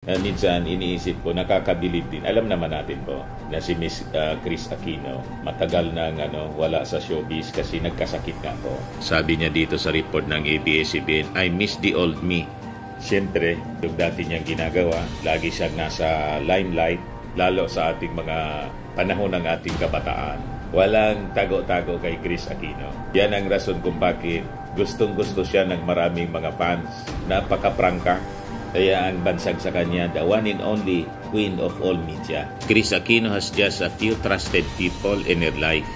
Minsan iniisip ko, nakakabilib din. Alam naman natin po na si Miss Chris Aquino matagal nang wala sa showbiz kasi nagkasakit nga po. Sabi niya dito sa report ng ABS-CBN, I miss the old me. Siyempre, yung dati niyang ginagawa, lagi siyang nasa limelight, lalo sa ating mga panahon ng ating kabataan. Walang tago-tago kay Chris Aquino. Yan ang rason kung bakit gustong-gusto siya ng maraming mga fans. Napaka-prangka. Kaya ang bansag sa kanya, the one and only queen of all media. Chris Aquino has just a few trusted people in her life.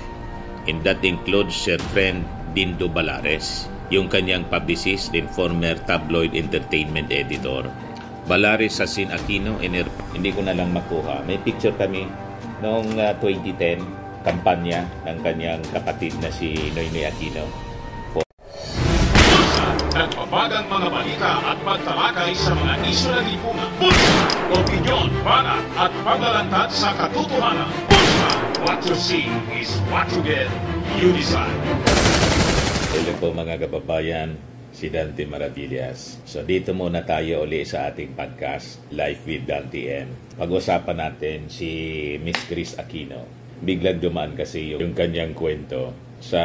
And that includes her friend Dindo Balares, yung kanyang publicist and former tabloid entertainment editor. Balares has seen Aquino in her... Hindi ko na lang makuha. May picture kami noong 2010, kampanya ng kanyang kapatid na si Noynoy Aquino. Nagpapagang mga balita at pagtalakay sa mga isyu ng lipunan. Bulsa! Opinyon, banat at paglalantad sa katotohanan. Bulsa! What you see is what you get. You decide. Hello po mga kababayan, si Dante Maravillas. So dito muna tayo uli sa ating podcast, Life with Dante M. Pag-usapan natin si Miss Chris Aquino. Biglang dumaan kasi yung kanyang kwento sa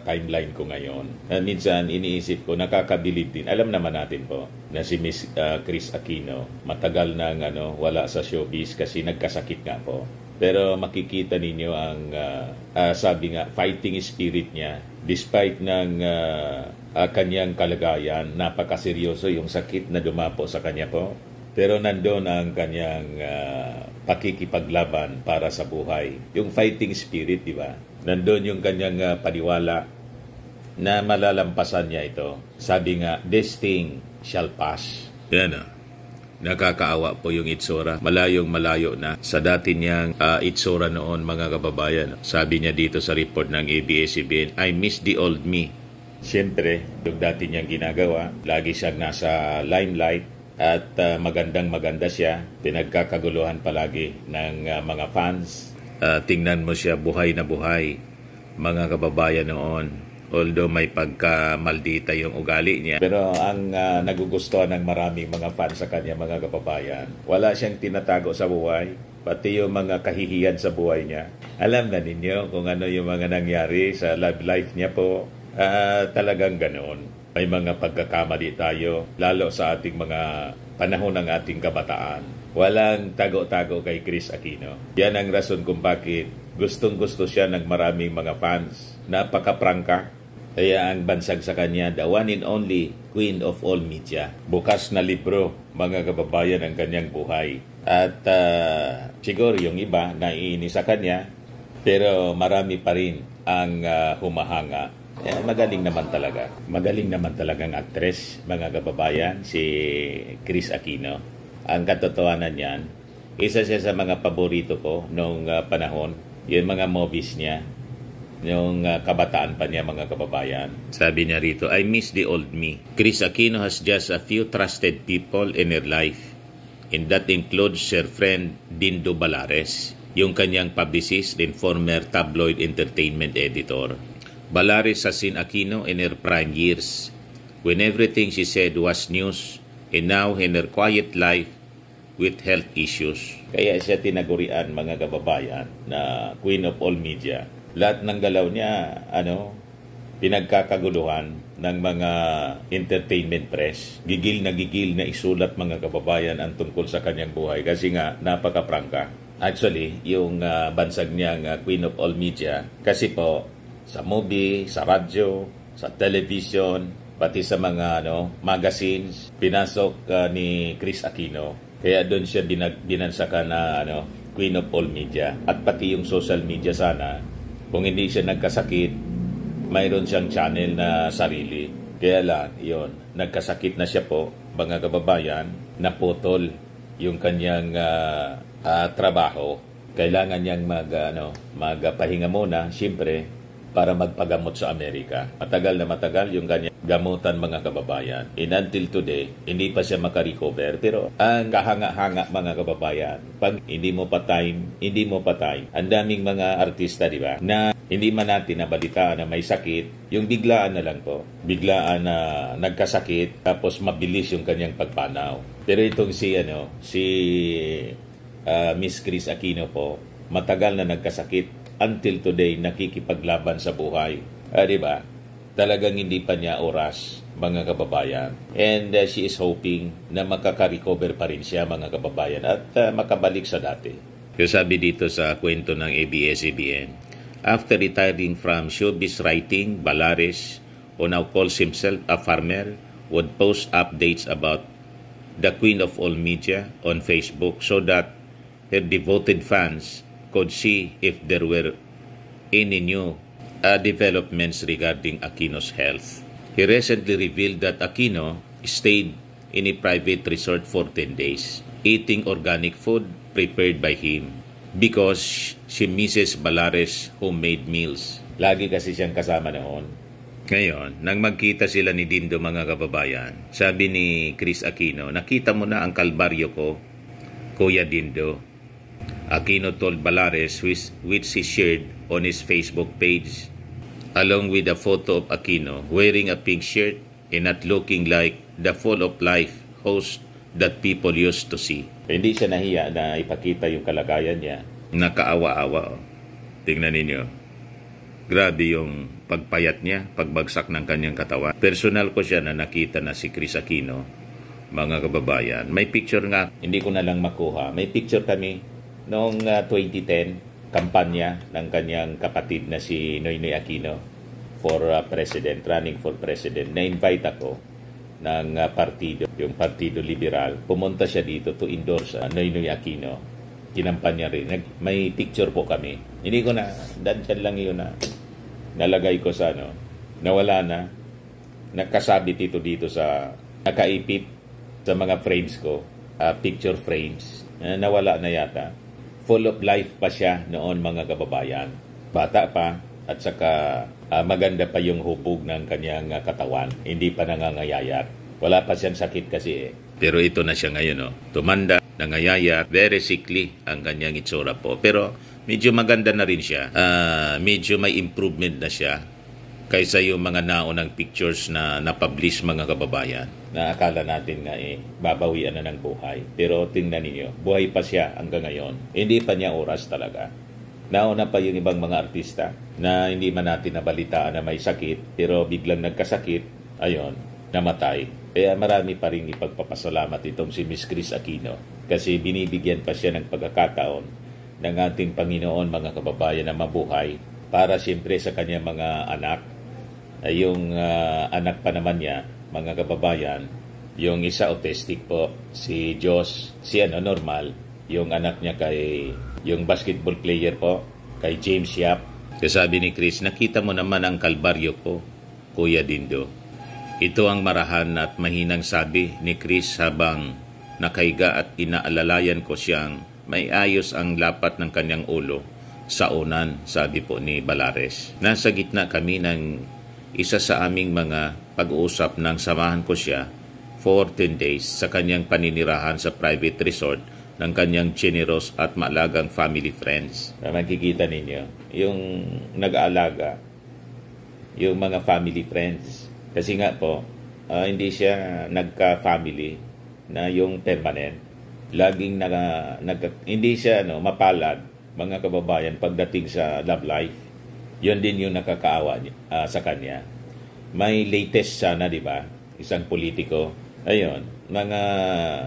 timeline ko ngayon. Minsan iniisip ko, nakakabilib din. Alam naman natin po na si Miss Chris Aquino matagal nang wala sa showbiz kasi nagkasakit nga po. Pero makikita ninyo ang sabi nga, fighting spirit niya despite ng kanyang kalagayan. Napakaseryoso yung sakit na dumapo sa kanya po. Pero nandoon ang kanyang pakikipaglaban para sa buhay. Yung fighting spirit, di ba? Nandoon yung kanyang paniwala na malalampasan niya ito. Sabi nga, this thing shall pass. Yan nakakaawa po yung itsura. Malayo na sa dati niyang itsura noon, mga kababayan. Sabi niya dito sa report ng ABS-CBN, I miss the old me. Siyempre, yung dati niyang ginagawa, lagi siyang nasa limelight. At maganda siya, pinagkakaguluhan palagi ng mga fans. Tingnan mo siya, buhay na buhay, mga kababayan noon. Although may pagkamaldita yung ugali niya. Pero ang nagugustuhan ng maraming mga fans sa kanya, mga kababayan, wala siyang tinatago sa buhay. Pati yung mga kahihiyan sa buhay niya. Alam na ninyo kung ano yung mga nangyari sa love life niya po. Talagang ganoon. May mga pagkakamali tayo, lalo sa ating mga panahon ng ating kabataan. Walang tago-tago kay Chris Aquino. Yan ang rason kung bakit gustong-gusto siya ng maraming mga fans. Napaka-prangka. Kaya ang bansag sa kanya, the one and only queen of all media. Bukas na libro, mga kababayan, ang kanyang buhay. At siguro yung iba naiinis sa kanya, pero marami pa rin ang humahanga. Magaling naman talaga. Magaling naman talagang actress, mga kababayan, si Chris Aquino. Ang katotohanan niyan, isa siya sa mga paborito ko noong panahon. Yung mga movies niya, yung kabataan pa niya, mga kababayan. Sabi niya rito, I miss the old me. Chris Aquino has just a few trusted people in her life. And that includes her friend Dindo Balares, yung kanyang publicist and former tabloid entertainment editor. Balares has seen Aquino in her prime years, when everything she said was news, and now in her quiet life with health issues. Kaya siya tinagurian, mga kababayan, na queen of all media. Lahat ng galaw niya, pinagkakaguluhan ng mga entertainment press. Gigil na isulat, mga kababayan, ang tungkol sa kanyang buhay. Kasi nga, napaka-prangka. Actually, yung bansag niyang queen of all media, kasi po, sa movie, sa radyo, sa television, pati sa mga magazines, pinasok ni Chris Aquino. Kaya doon siya binansakan na queen of all media. At pati yung social media sana, kung hindi siya nagkasakit, mayroon siyang channel na sarili. Kaya lang, yun, nagkasakit na siya po, mga kababayan, naputol yung kanyang trabaho. Kailangan niyang magpahinga muna, siyempre, para magpagamot sa Amerika. Matagal na matagal yung kanyang gamutan, mga kababayan. And until today, hindi pa siya makarecover. Pero ang kahanga-hanga, mga kababayan, pag hindi mo pa time, ang daming mga artista, di ba, na Hindi man natin nabalitaan na may sakit, yung biglaan na lang po. Biglaan na nagkasakit, tapos mabilis yung kanyang pagpanaw. Pero itong si Miss Chris Aquino po, matagal na nagkasakit. Until today, nakikipaglaban sa buhay. Di ba? Talagang hindi pa niya oras, mga kababayan. And she is hoping na makaka-recover pa rin siya, mga kababayan, at makabalik sa dati. Yung sabi dito sa kwento ng ABS-CBN, after retiring from showbiz writing, Balares, who now calls himself a farmer, would post updates about the Queen of all media on Facebook so that her devoted fans could see if there were any new developments regarding Aquino's health. He recently revealed that Aquino stayed in a private resort for 10 days, eating organic food prepared by him because she misses Balares' homemade meals. Lagi kasi siyang kasama noon. Ngayon, nang magkita sila ni Dindo, mga kababayan, sabi ni Chris Aquino, nakita mo na ang kalbaryo ko, Kuya Dindo. Aquino told Balares, which he shared on his Facebook page, along with a photo of Aquino wearing a pink shirt and not looking like the full of life host that people used to see. Hindi siya nahiya na ipakita yung kalagayan niya. Nakaawa-awa. Tingnan ninyo. Grabe yung pagpayat niya, pagbagsak ng kanyang katawan. Personal ko siya na nakita na si Chris Aquino, mga kababayan. May picture nga, hindi ko na lang makuha. May picture kami noong 2010, kampanya ng kanyang kapatid na si Noynoy Aquino for president, running for president. Na-invite ako ng partido, yung Partido Liberal. Pumunta siya dito to endorse Noynoy Aquino. Kinampanya rin. May picture po kami. Hindi ko na, dyan lang yun na nalagay ko sa nawala na. Nakasabit ito dito sa, nakaipit sa mga frames ko, picture frames. Nawala na yata. Full of life pa siya noon, mga kababayan. Bata pa at saka maganda pa yung hubog ng kanyang katawan. Hindi pa nangangayayat. Wala pa siyang sakit kasi Pero ito na siya ngayon. Tumanda, nangayayat, very sickly ang kanyang itsura po. Pero medyo maganda na rin siya. Medyo may improvement na siya kaysa yung mga naunang pictures na napublish, mga kababayan. Na akala natin nga babawian na ng buhay. Pero tingnan ninyo, buhay pa siya hanggang ngayon. Hindi pa niya oras talaga. Nauna pa yung ibang mga artista na hindi man natin nabalitaan na may sakit, pero biglang nagkasakit, ayon, namatay. Kaya marami pa rin ipagpapasalamat itong si Miss Chris Aquino kasi binibigyan pa siya ng pagkakataon ng ating Panginoon, mga kababayan, na mabuhay para siyempre sa kanyang mga anak. Yung anak pa naman niya, mga kababayan, yung isa autistic po, si Josh, si normal, yung anak niya kay, yung basketball player po, kay James Yap. Kasabi ni Chris, nakita mo naman ang kalbaryo ko, Kuya Dindo. Ito ang marahan at mahinang sabi ni Chris habang nakaiga at inaalalayan ko siyang may ayos ang lapat ng kanyang ulo sa unan, sabi po ni Balares. Nasa gitna kami ng isa sa aming mga pag-uusap nang samahan ko siya for 10 days sa kanyang paninirahan sa private resort ng kanyang generous at maalagang family friends. Makikita ninyo, yung nag-aalaga, yung mga family friends. Kasi nga po, hindi siya nagka-family na yung permanent. Laging hindi siya mapalad, mga kababayan, pagdating sa love life. Yun din yung nakakaawa sa kanya. May latest sana, di ba? Isang politiko. Ayun, mga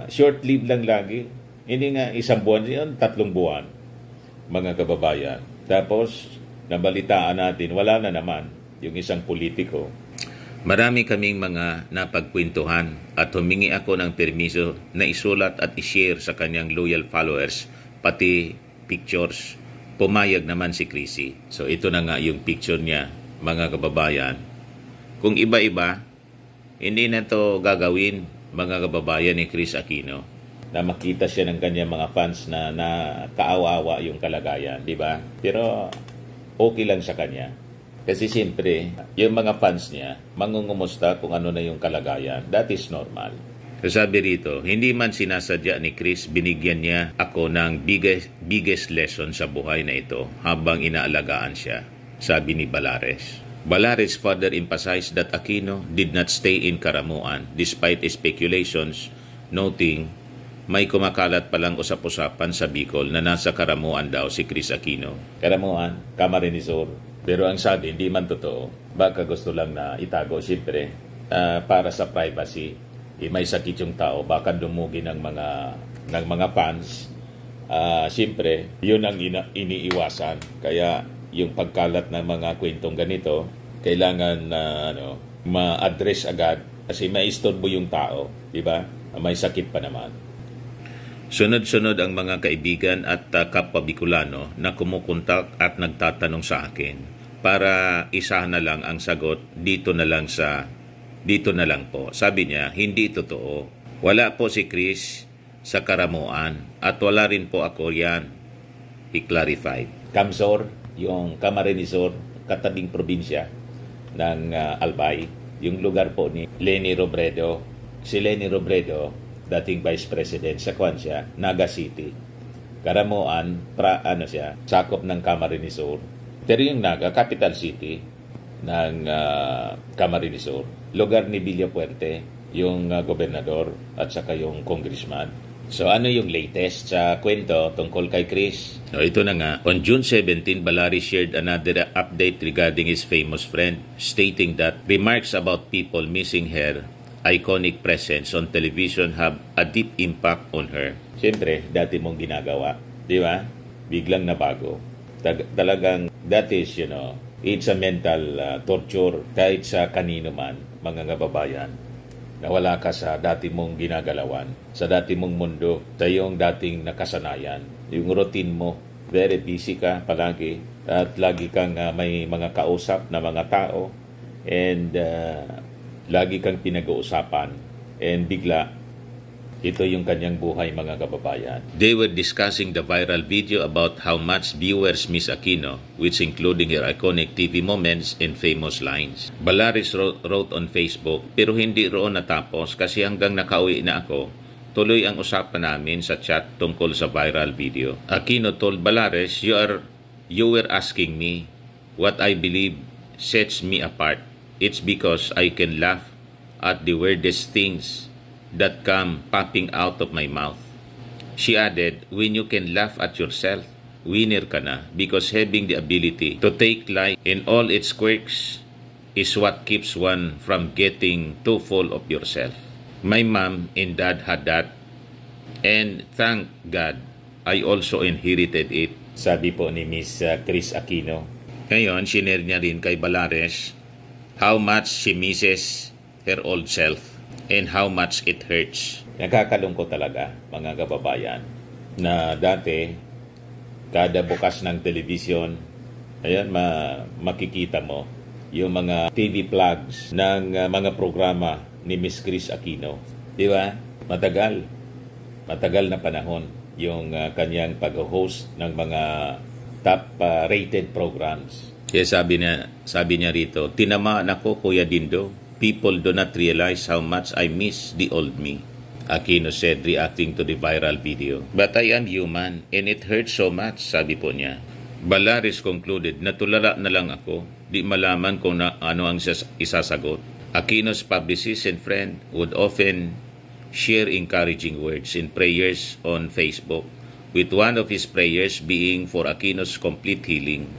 short-lived lang lagi. Hindi nga isang buwan, yun, 3 buwan, mga kababayan. Tapos, nabalitaan natin, wala na naman yung isang politiko. Marami kaming mga napagkwentuhan at humingi ako ng permiso na isulat at ishare sa kanyang loyal followers, pati pictures. Pumayag naman si Chrissy. So ito na nga yung picture niya, mga kababayan. Kung iba-iba, hindi na to gagawin, mga kababayan, ni Chris Aquino. Na makita siya ng kanyang mga fans na kaawa-awa yung kalagayan, di ba? Pero okay lang sa kanya. Kasi siyempre, yung mga fans niya, mangungumusta kung ano na yung kalagayan. That is normal. Sabi rito, hindi man sinasadya ni Chris, binigyan niya ako ng biggest lesson sa buhay na ito habang inaalagaan siya. sabi ni Balares. Balares further emphasized that Aquino did not stay in Caramuan despite speculations, noting may kumakalat palang usap-usapan sa Bicol na nasa Caramuan daw si Chris Aquino. Caramuan, Camarines Sur. Pero ang sabi, hindi man totoo. Baka gusto lang na itago, siyempre, para sa privacy. May sakit yung tao, baka dumugi ng mga fans. Siyempre, yun ang iniiwasan. Kaya yung pagkalat ng mga kwentong ganito, kailangan ma-address agad kasi may istorbo yung tao, di ba? May sakit pa naman. Sunod-sunod ang mga kaibigan at kapwa Bicolano na kumukontak at nagtatanong sa akin para isahan na lang ang sagot dito na lang po. Sabi niya, hindi totoo. Wala po si Chris sa Caramuan at wala rin po ako yan. He clarified. Camsor, yung Camarines Sur, katabing probinsya ng Albay, yung lugar po ni Leni Robredo. Si Leni Robredo, dating Vice President sa Kwansya, Naga City. Caramuan, sakop ng Camarines Sur. Pero yung Naga, capital city ng Camarines Sur. Lugar ni Villapuerte, yung gobernador at saka yung congressman. So ano yung latest sa kwento tungkol kay Chris? Ito na nga. On June 17, Balares shared another update regarding his famous friend, stating that remarks about people missing her iconic presence on television have a deep impact on her. Siyempre, dati mong ginagawa. Di ba? Biglang nabago. Talagang, that is, it's a mental torture kahit sa kanino man, mga kababayan. Nawala ka sa dati mong ginagalawan, sa dati mong mundo, sa iyong dating nakasanayan. Yung routine mo, very busy ka palagi at lagi kang may mga kausap na mga tao and lagi kang pinag-uusapan and bigla, ito yung kanyang buhay, mga kababayan. They were discussing the viral video about how much viewers miss Aquino, which including her iconic TV moments and famous lines. Balares wrote on Facebook, pero hindi roon natapos kasi hanggang nakauwi na ako, tuloy ang usapan namin sa chat tungkol sa viral video. Aquino told Balares, you were asking me what I believe sets me apart. It's because I can laugh at the weirdest things that come popping out of my mouth. She added, when you can laugh at yourself, winner ka na, because having the ability to take life in all its quirks is what keeps one from getting too full of yourself. My mom and dad had that, and thank God, I also inherited it. Sabi po ni Miss Chris Aquino. Ngayon, sinare niya rin kay Balares how much she misses her old self and how much it hurts. Nakakalungkot talaga, mga kababayan, na dati, kada bukas ng television, ayan, makikita mo yung mga TV plugs ng mga programa ni Miss Chris Aquino. Di ba? Matagal na panahon yung kanyang pag-host ng mga top-rated programs. Kaya sabi niya rito, tinamaan ako, Kuya Dindo. People do not realize how much I miss the old me. Aquino said, reacting to the viral video. But I am human and it hurts so much, sabi po niya. Balares concluded, natulala na lang ako, di malaman kung ano ang isasagot. Aquino's publicist and friend would often share encouraging words and prayers on Facebook, with one of his prayers being for Aquino's complete healing.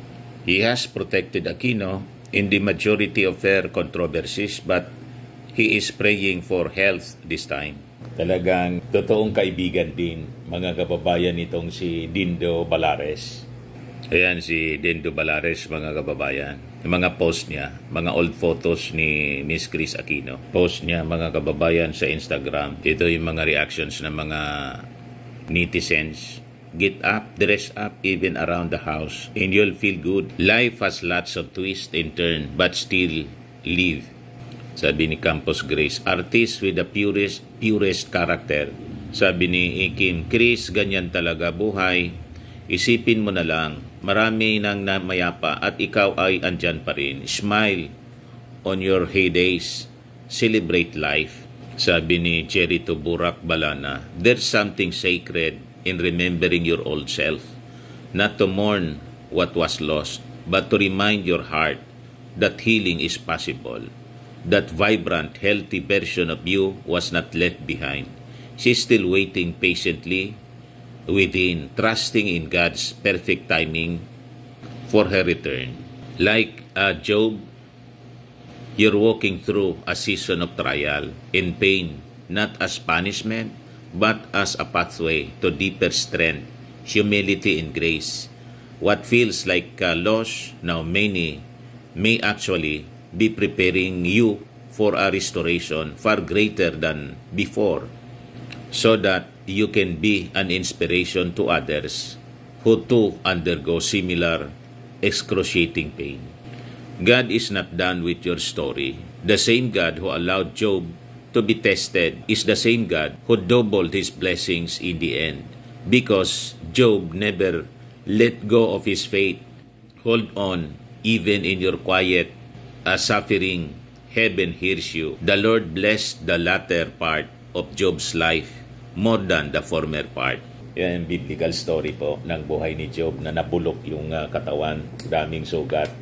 He has protected Aquino in the majority of their controversies, but he is praying for health this time. Talagang totoong kaibigan din, mga kababayan, itong si Dindo Balares. Ayan si Dindo Balares, mga kababayan. Yung mga post niya, mga old photos ni Miss Chris Aquino. Post niya, mga kababayan, sa Instagram. Ito yung mga reactions ng mga netizens. Get up, dress up, even around the house, and you'll feel good. Life has lots of twists and turns, but still live. Sabi ni Campos Grace, artist with the purest character. Sabi ni Ikim, Chris, ganyan talaga buhay. Isipin mo na lang, marami nang namayapa at ikaw ay andyan pa rin. Smile on your heydays. Celebrate life. Sabi ni Cherito Burak Balana, there's something sacred in remembering your old self, not to mourn what was lost, but to remind your heart that healing is possible. That vibrant, healthy version of you was not left behind. She's still waiting patiently within, trusting in God's perfect timing for her return. Like Job, you're walking through a season of trial and pain, not as punishment, but as a pathway to deeper strength, humility, and grace. What feels like loss now may actually be preparing you for a restoration far greater than before, so that you can be an inspiration to others who too undergo similar excruciating pain. God is not done with your story. The same God who allowed Job to be tested is the same God who doubled his blessings in the end, because Job never let go of his faith. Hold on, even in your quiet suffering, heaven hears you. The Lord blessed the latter part of Job's life more than the former part. Yan ang biblical story po ng buhay ni Job na nabulok yung katawan, daming sugat,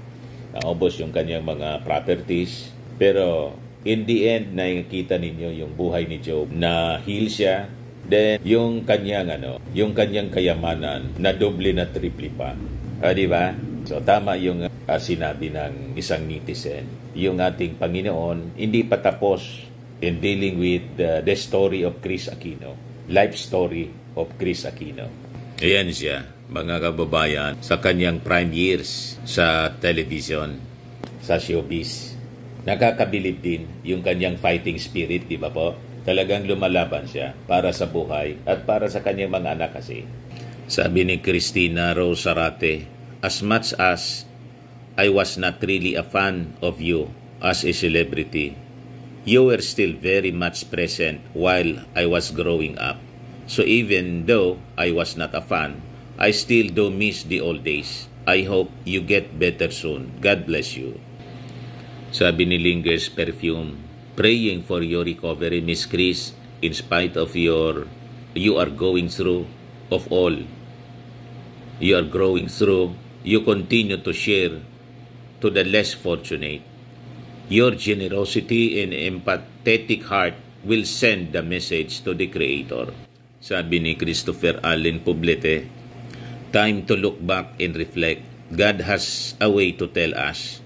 naubos yung kanyang mga properties. Pero in the end, nakikita ninyo yung buhay ni Job na heal siya. Then yung kanyang kayamanan na doble na triple pa. Di ba? So tama yung sinabi ng isang netizen. Yung ating Panginoon hindi pa tapos in dealing with the story of Chris Aquino. Life story of Chris Aquino. Ayan siya, mga kababayan, sa kanyang prime years sa television, sa showbiz. Nakakabilib din yung kanyang fighting spirit, di ba po? Talagang lumalaban siya para sa buhay at para sa kanyang mga anak kasi. Sabi ni Christina Rose Sarate, as much as I was not really a fan of you as a celebrity, you were still very much present while I was growing up. So even though I was not a fan, I still do miss the old days. I hope you get better soon. God bless you. Sabi ni Lingers Perfume, praying for your recovery, Miss Chris, in spite of you are going through, of all you are growing through, you continue to share to the less fortunate. Your generosity and empathetic heart will send the message to the Creator. Sabi ni Christopher Allen Poblete, time to look back and reflect. God has a way to tell us.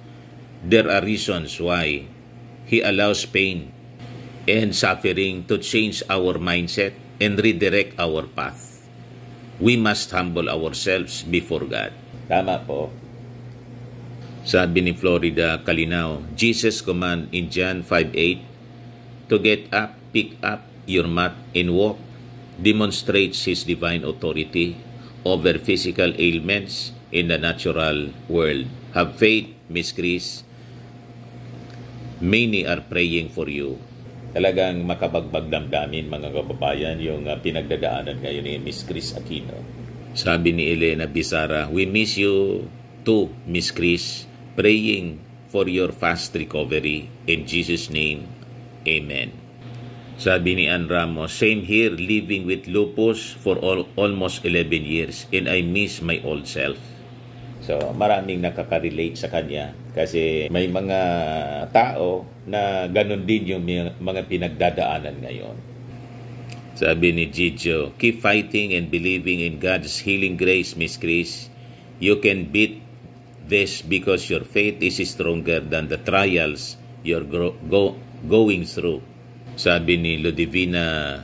There are reasons why He allows pain and suffering to change our mindset and redirect our path. We must humble ourselves before God. Tama po. Sabi ni Florida Kalinao, Jesus' command in John 5:8 to get up, pick up your mat and walk demonstrates His divine authority over physical ailments in the natural world. Have faith, Miss Chris. Many are praying for you. Talagang makabagbag damdamin, mga kababayan, yung pinagdadaanan ngayon ni Miss Chris Aquino. Sabi ni Elena Bisara, we miss you too, Miss Chris. Praying for your fast recovery. In Jesus' name, Amen. Sabi ni Ann Ramos, same here, living with lupus for almost 11 years and I miss my old self. So, maraming nakaka-relate sa kanya kasi may mga tao na ganun din yung mga pinagdadaanan ngayon. Sabi ni Gijo, keep fighting and believing in God's healing grace, Miss Chris. You can beat this because your faith is stronger than the trials you're going through. Sabi ni Ludivina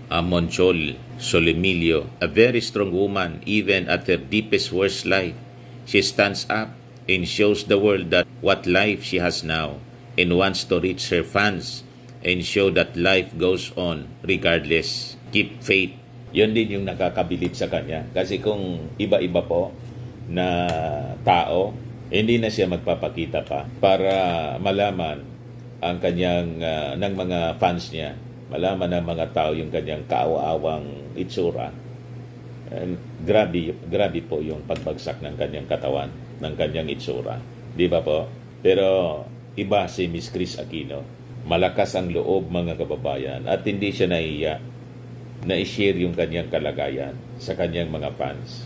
Monchol Solemilio, a very strong woman even at her deepest worst life. She stands up and shows the world that what life she has now and wants to reach her fans and show that life goes on regardless. Keep faith. Yun din yung nakakabilib sa kanya. Kasi kung iba-iba po na tao, hindi na siya magpapakita pa para malaman ang kanyang ng mga fans niya, malaman ng mga tao yung kanyang kaawa-awang itsura. Grabe po yung pagbagsak ng kanyang katawan, ng kanyang itsura. Di ba po? Pero iba si Miss Chris Aquino. Malakas ang loob, mga kababayan, at hindi siya nahiya na i-share yung kanyang kalagayan sa kanyang mga fans.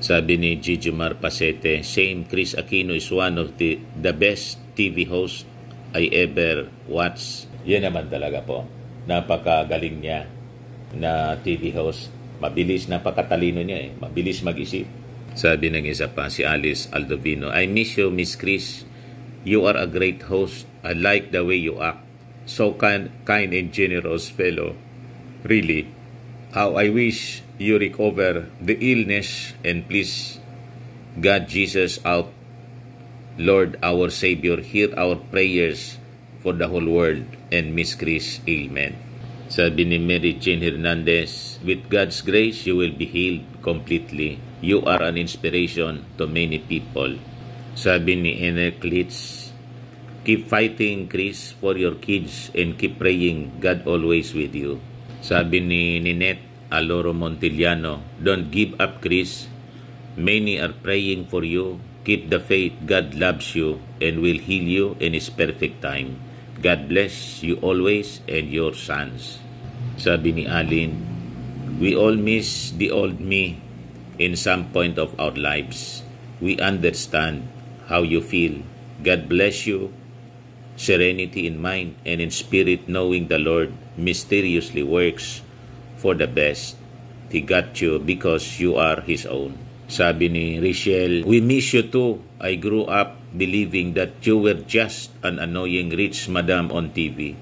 Sabi ni Gigi Marpasete, same, Chris Aquino is one of the best TV host I ever watched. Yan naman talaga po. Napakagaling niya na TV host. Mabilis, napakatalino niya Mabilis mag-isip. Sabi ng isa pa, si Alice Aldovino, I miss you, Miss Chris. You are a great host. I like the way you act. So kind and generous fellow. Really. How I wish you recover the illness and please God Jesus out. Lord our Savior, hear our prayers for the whole world and Miss Chris. Amen. Sabi ni Mary Jane Hernandez, with God's grace, you will be healed completely. You are an inspiration to many people. Sabi ni Ener Klitz, keep fighting, Chris, for your kids and keep praying. God always with you. Sabi ni Ninette Aloro Montiliano, don't give up, Chris. Many are praying for you. Keep the faith. God loves you and will heal you in His perfect time. God bless you always and your sons. Sabi ni Alin, we all miss the old me in some point of our lives. We understand how you feel. God bless you. Serenity in mind and in spirit, knowing the Lord mysteriously works for the best. He got you because you are His own. Sabi ni Richelle, we miss you too. I grew up believing that you were just an annoying rich madam on TV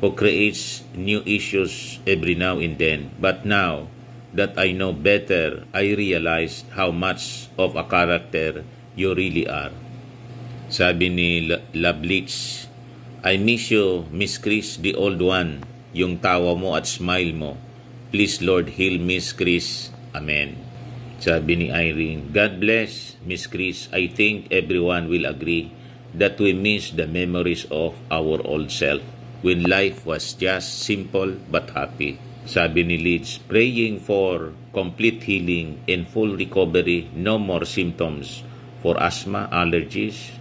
who creates new issues every now and then. But now that I know better, I realized how much of a character you really are. Sabi ni Lablitz, I miss you, Miss Chris, the old one, yung tawa mo at smile mo. Please, Lord, heal Miss Chris. Amen. Sabi ni Irene, God bless, Miss Chris. I think everyone will agree that we miss the memories of our old self when life was just simple but happy. Sabi ni Liz, praying for complete healing and full recovery, no more symptoms for asthma, allergies,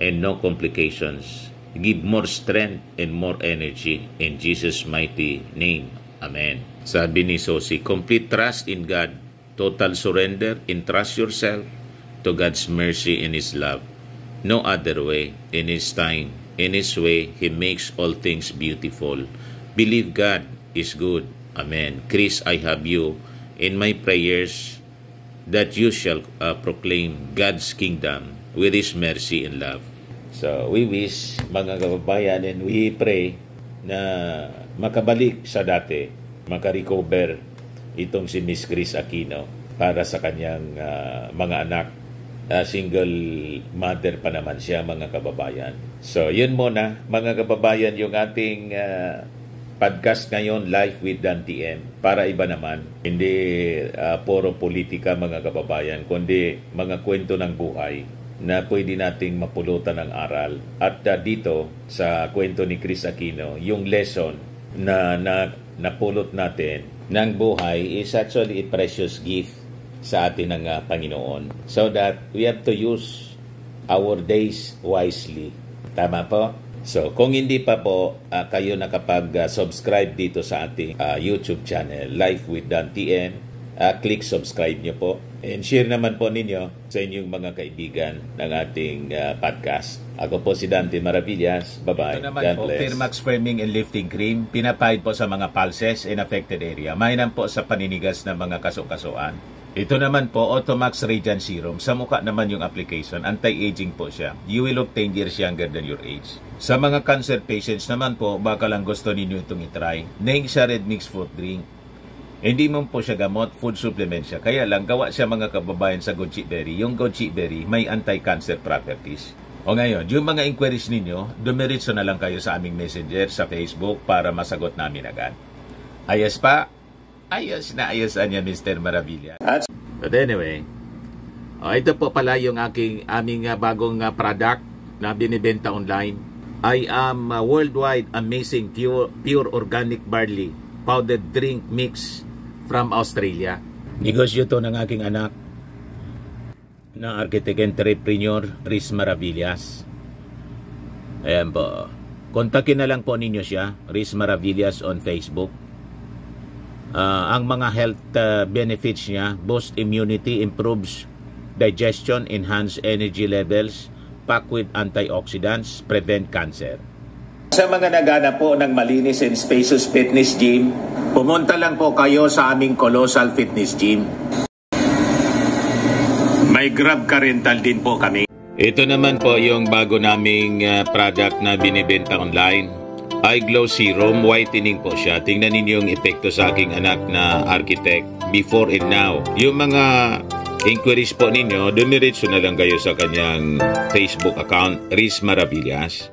and no complications. Give more strength and more energy in Jesus' mighty name. Amen. Sabi ni Sosi, complete trust in God, total surrender, entrust yourself to God's mercy and His love. No other way, in His time, in His way, He makes all things beautiful. Believe God is good. Amen. Chris, I have you in my prayers that you shall proclaim God's kingdom with His mercy and love. So, we wish, mga kababayan, and we pray na makabalik sa dati, makarecover itong si Miss Chris Aquino para sa kanyang mga anak. Single mother pa naman siya, mga kababayan. So, yun muna, mga kababayan, yung ating podcast ngayon, Life with Dan TM, para iba naman. Hindi puro politika, mga kababayan, kundi mga kwento ng buhay na pwede nating mapulutan ng aral. At dito, sa kwento ni Chris Aquino, yung lesson na napulot natin ng buhay is actually a precious gift sa atin ng Panginoon. So that we have to use our days wisely. Tama po? So, kung hindi pa po kayo nakapag-subscribe dito sa ating YouTube channel, Life with Dan TN, click subscribe nyo po. And share naman po ninyo sa inyong mga kaibigan ng ating podcast. Ako po si Dante Maravillas. Bye-bye. Ito naman God po, bless. Firmax Firming and Lifting Cream. Pinapahid po sa mga pulses in affected area. Mainam po sa paninigas ng mga kaso-kasuan. Ito naman po, Automax Radiant Serum. Sa mukha naman yung application. Anti-aging po siya. You will look 10 years younger than your age. Sa mga cancer patients naman po, baka lang gusto ninyo itong itry. Neng siya Red Mix Fruit Drink. Hindi mo po siya gamot, food supplement siya. Kaya lang, gawa siya mga kababayan sa goji berry. Yung goji berry may anti-cancer properties. O ngayon, yung mga inquiries ninyo, dumiritso na lang kayo sa aming messenger sa Facebook para masagot namin agad. Ayos pa? Ayos na ayosan niya, Mr. Maravilla. But anyway, ito po pala yung aming bagong product na binibenta online. I am worldwide amazing pure organic barley powdered drink mix from Australia. Negosyo to ng aking anak na architect entrepreneur Riz Maravillas. Ayan po. Kontakin na lang po ninyo siya, Riz Maravillas on Facebook. Ang mga health benefits niya, boost immunity, improves digestion, enhance energy levels, packed with antioxidants, prevent cancer. Sa mga nagana po ng malinis and spacious fitness gym, pumunta lang po kayo sa aming Colossal Fitness Gym. May Grab car rental din po kami. Ito naman po yung bago naming product na binibenta online. Eye Glow Serum, whitening po siya. Tingnan ninyo yung epekto sa aking anak na architect before and now. Yung mga inquiries po ninyo, dumiretso na lang kayo sa kanyang Facebook account, Riz Maravillas.